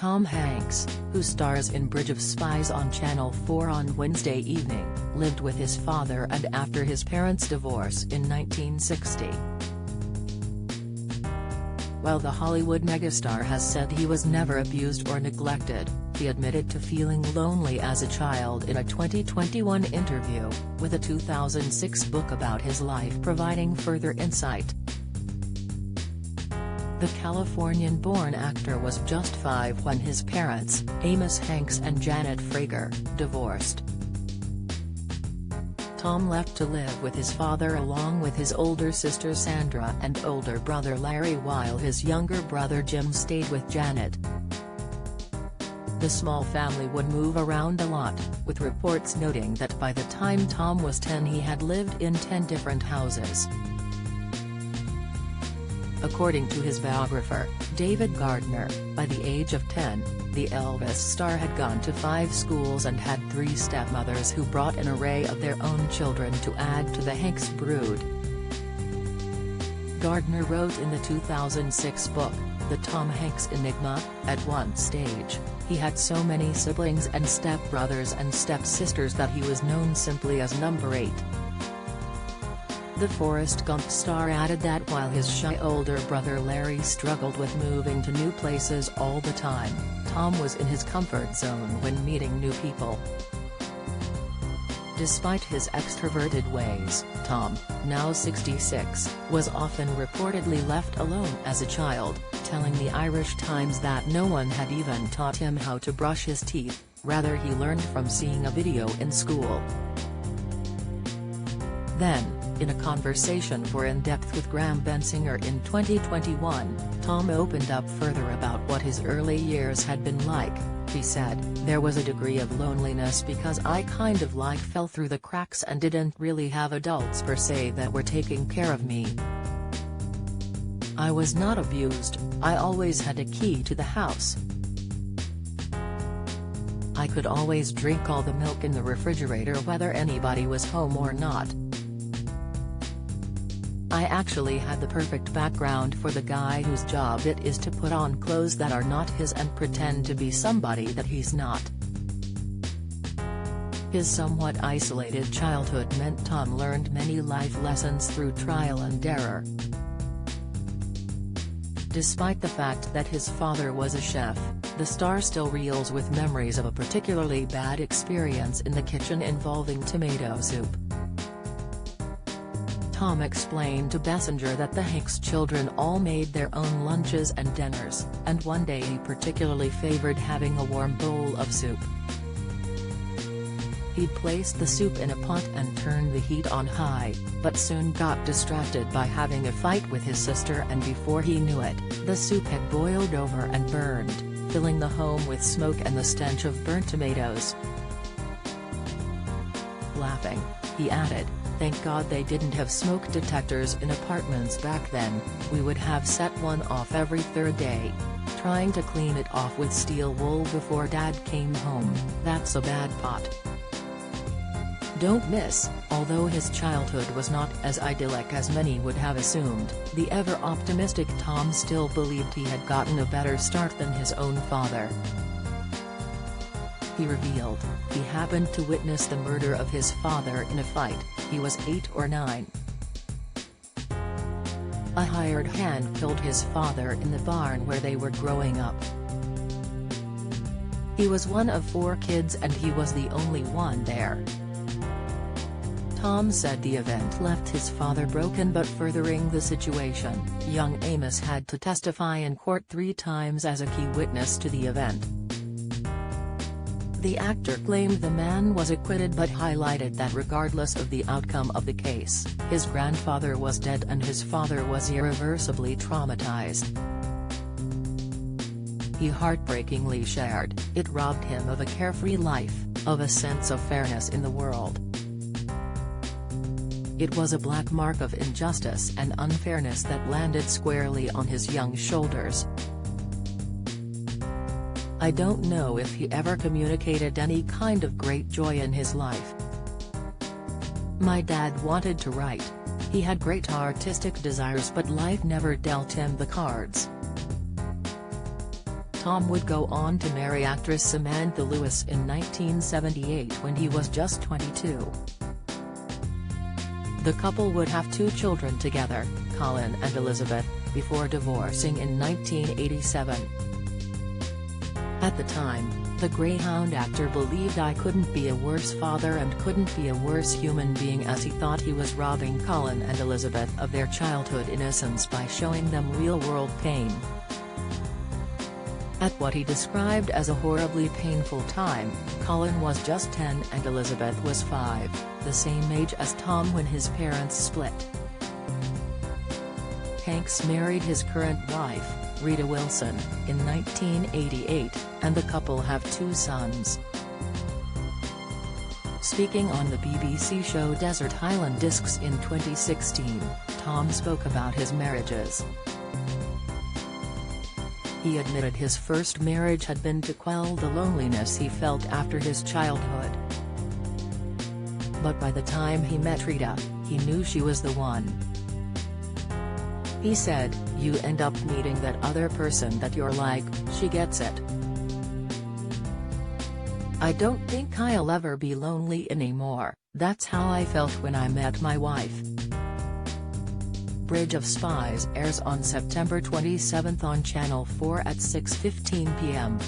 Tom Hanks, who stars in Bridge of Spies on Channel 4 on Wednesday evening, lived with his father and after his parents' divorce in 1960. While the Hollywood megastar has said he was never abused or neglected, he admitted to feeling lonely as a child in a 2021 interview, with a 2006 book about his life providing further insight. The Californian-born actor was just 5 when his parents, Amos Hanks and Janet Frager, divorced. Tom left to live with his father along with his older sister Sandra and older brother Larry while his younger brother Jim stayed with Janet. The small family would move around a lot, with reports noting that by the time Tom was 10 he had lived in 10 different houses. According to his biographer, David Gardner, by the age of 10, the Elvis star had gone to 5 schools and had 3 stepmothers who brought an array of their own children to add to the Hanks brood. Gardner wrote in the 2006 book, The Tom Hanks Enigma, at one stage, he had so many siblings and stepbrothers and stepsisters that he was known simply as Number 8. The Forrest Gump star added that while his shy older brother Larry struggled with moving to new places all the time, Tom was in his comfort zone when meeting new people. Despite his extroverted ways, Tom, now 66, was often reportedly left alone as a child, telling the Irish Times that no one had even taught him how to brush his teeth, rather he learned from seeing a video in school. Then, in a conversation for In Depth with Graham Bensinger in 2021, Tom opened up further about what his early years had been like. He said, "There was a degree of loneliness because I kind of like fell through the cracks and didn't really have adults per se that were taking care of me. I was not abused, I always had a key to the house. I could always drink all the milk in the refrigerator whether anybody was home or not. I actually had the perfect background for the guy whose job it is to put on clothes that are not his and pretend to be somebody that he's not." His somewhat isolated childhood meant Tom learned many life lessons through trial and error. Despite the fact that his father was a chef, the star still reels with memories of a particularly bad experience in the kitchen involving tomato soup. Tom explained to Bensinger that the Hanks children all made their own lunches and dinners, and one day he particularly favored having a warm bowl of soup. He'd placed the soup in a pot and turned the heat on high, but soon got distracted by having a fight with his sister, and before he knew it, the soup had boiled over and burned, filling the home with smoke and the stench of burnt tomatoes. Laughing, he added, "Thank God they didn't have smoke detectors in apartments back then, we would have set one off every 3rd day. Trying to clean it off with steel wool before Dad came home, that's a bad pot." Don't miss, although his childhood was not as idyllic as many would have assumed, the ever-optimistic Tom still believed he had gotten a better start than his own father. He revealed, he happened to witness the murder of his father in a fight. He was 8 or 9. A hired hand killed his father in the barn where they were growing up. He was one of 4 kids and he was the only one there. Tom said the event left his father broken, but furthering the situation, young Amos had to testify in court 3 times as a key witness to the event. The actor claimed the man was acquitted but highlighted that regardless of the outcome of the case, his grandfather was dead and his father was irreversibly traumatized. He heartbreakingly shared, "It robbed him of a carefree life, of a sense of fairness in the world. It was a black mark of injustice and unfairness that landed squarely on his young shoulders. I don't know if he ever communicated any kind of great joy in his life. My dad wanted to write. He had great artistic desires, but life never dealt him the cards." Tom would go on to marry actress Samantha Lewis in 1978 when he was just 22. The couple would have 2 children together, Colin and Elizabeth, before divorcing in 1987. At the time, the Greyhound actor believed I couldn't be a worse father and couldn't be a worse human being, as he thought he was robbing Colin and Elizabeth of their childhood innocence by showing them real-world pain. At what he described as a horribly painful time, Colin was just 10 and Elizabeth was 5, the same age as Tom when his parents split. Hanks married his current wife, Rita Wilson, in 1988, and the couple have 2 sons. Speaking on the BBC show Desert Island Discs in 2016, Tom spoke about his marriages. He admitted his first marriage had been to quell the loneliness he felt after his childhood. But by the time he met Rita, he knew she was the one. He said, "You end up meeting that other person that you're like, she gets it. I don't think I'll ever be lonely anymore, that's how I felt when I met my wife." Bridge of Spies airs on September 27 on Channel 4 at 6:15 p.m.